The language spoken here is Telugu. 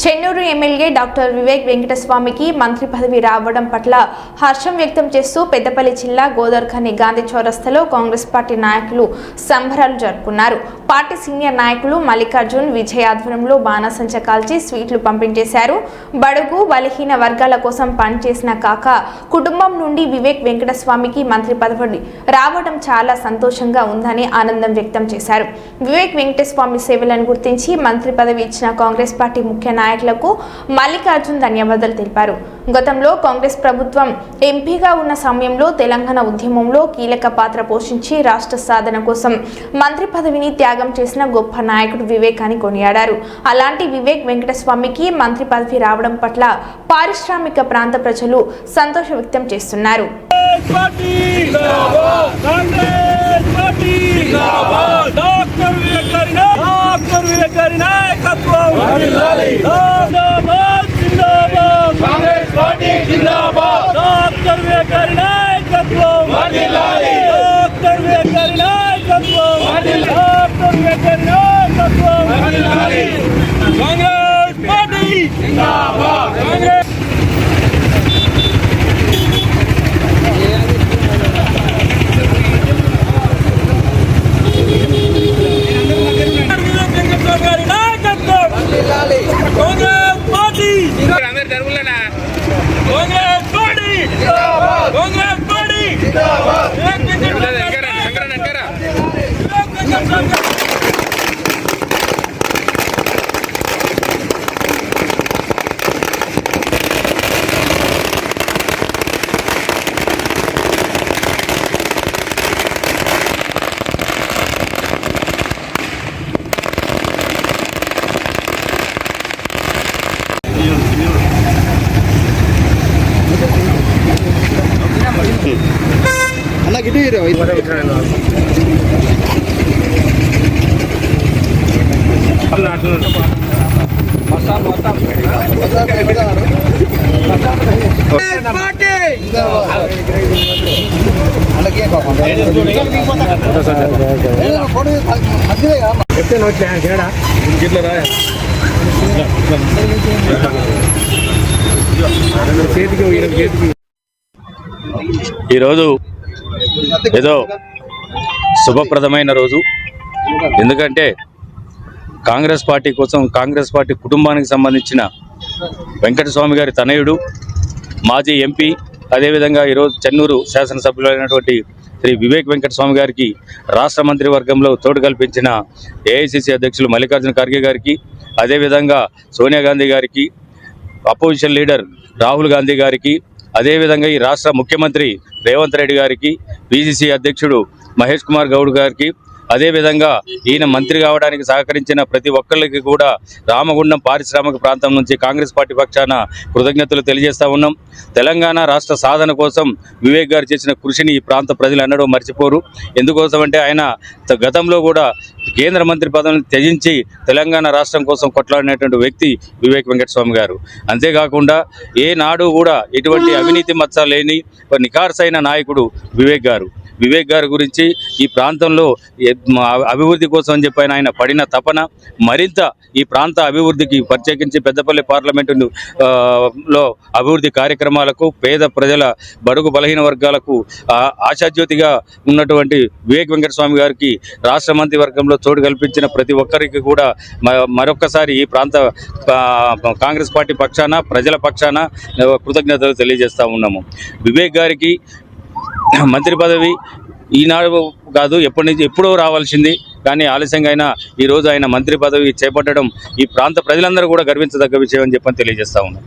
చెన్నూరు ఎమ్మెల్యే డాక్టర్ వివేక్ వెంకటస్వామికి మంత్రి పదవి రావడం పట్ల హర్షం వ్యక్తం చేస్తూ పెద్దపల్లి జిల్లా గోదావరిఖని గాంధీ చౌరస్తాలో కాంగ్రెస్ పార్టీ నాయకులు సంబరాలు జరుపుకున్నారు. పార్టీ సీనియర్ నాయకులు మల్లికార్జున్ విజయ్ ఆధ్వర్యంలో బాణాసంచ కాల్చి స్వీట్లు పంపిణీ బడుగు బలహీన వర్గాల కోసం పనిచేసిన కాక కుటుంబం నుండి వివేక్ వెంకటస్వామికి మంత్రి పదవి రావడం చాలా సంతోషంగా ఉందని ఆనందం వ్యక్తం చేశారు. వివేక్ వెంకటస్వామి సేవలను గుర్తించి మంత్రి పదవి ఇచ్చిన కాంగ్రెస్ పార్టీ ముఖ్య నాయకులకు మల్లికార్జున్ ధన్యవాదాలు తెలిపారు. గతంలో కాంగ్రెస్ ప్రభుత్వం ఎంపీగా ఉన్న సమయంలో తెలంగాణ ఉద్యమంలో కీలక పాత్ర పోషించి రాష్ట్ర సాధన కోసం మంత్రి పదవిని త్యాగం చేసిన గొప్ప నాయకుడు వివేక్ అని కొనియాడారు. అలాంటి వివేక్ వెంకటస్వామికి మంత్రి పదవి రావడం పట్ల పారిశ్రామిక ప్రాంత ప్రజలు సంతోషం వ్యక్తం చేస్తున్నారు. ఈరోజు ఏదో శుభప్రదమైన రోజు. ఎందుకంటే కాంగ్రెస్ పార్టీ కోసం, కాంగ్రెస్ పార్టీ కుటుంబానికి సంబంధించిన వెంకటస్వామి గారి తనయుడు, మాజీ ఎంపీ, అదేవిధంగా ఈరోజు చెన్నూరు శాసనసభ్యులైనటువంటి శ్రీ వివేక్ వెంకటస్వామి గారికి రాష్ట్ర మంత్రివర్గంలో తోడు కల్పించిన ఏఐసిసి అధ్యక్షులు మల్లికార్జున ఖర్గే గారికి, అదేవిధంగా సోనియా గాంధీ గారికి, అపోజిషన్ లీడర్ రాహుల్ గాంధీ గారికి, అదేవిధంగా ఈ రాష్ట్ర ముఖ్యమంత్రి రేవంత్ రెడ్డి గారికి, పిసిసి అధ్యక్షుడు మహేష్ కుమార్ గౌడ్ గారికి, అదేవిధంగా ఈయన మంత్రి కావడానికి సహకరించిన ప్రతి ఒక్కరికి కూడా రామగుండం పారిశ్రామిక ప్రాంతం నుంచి కాంగ్రెస్ పార్టీ పక్షాన కృతజ్ఞతలు తెలియజేస్తూ ఉన్నాం. తెలంగాణ రాష్ట్ర సాధన కోసం వివేక్ గారు చేసిన కృషిని ఈ ప్రాంత ప్రజలు ఎన్నడూ మర్చిపోరు. ఎందుకోసం అంటే ఆయన గతంలో కూడా కేంద్ర మంత్రి పదవిని త్యజించి తెలంగాణ రాష్ట్రం కోసం కొట్లాడినటువంటి వ్యక్తి వివేక్ వెంకటస్వామి గారు. అంతేకాకుండా ఏనాడు కూడా ఎటువంటి అవినీతి మచ్చ లేని నిఖార్సైన నాయకుడు వివేక్ గారు. వివేక్ గారి గురించి ఈ ప్రాంతంలో అభివృద్ధి కోసం అని చెప్పి ఆయన పడిన తపన మరింత ఈ ప్రాంత అభివృద్ధికి, ప్రత్యేకించి పెద్దపల్లి పార్లమెంటులో అభివృద్ధి కార్యక్రమాలకు, పేద ప్రజల బడుగు బలహీన వర్గాలకు ఆశాజ్యోతిగా ఉన్నటువంటి వివేక్ వెంకటస్వామి గారికి రాష్ట్ర మంత్రి వర్గంలో చోటు కల్పించిన ప్రతి ఒక్కరికి కూడా మరొక్కసారి ఈ ప్రాంత కాంగ్రెస్ పార్టీ పక్షాన, ప్రజల పక్షాన కృతజ్ఞతలు తెలియజేస్తూ ఉన్నాము. వివేక్ గారికి మంత్రి పదవి ఈనాడు కాదు, ఎప్పుడో రావాల్సింది. కానీ ఆలస్యంగా అయినా ఈరోజు ఆయన మంత్రి పదవి చేపట్టడం ఈ ప్రాంత ప్రజలందరూ కూడా గర్వించదగ్గ విషయం అని చెప్పని తెలియజేస్తా ఉన్నాం.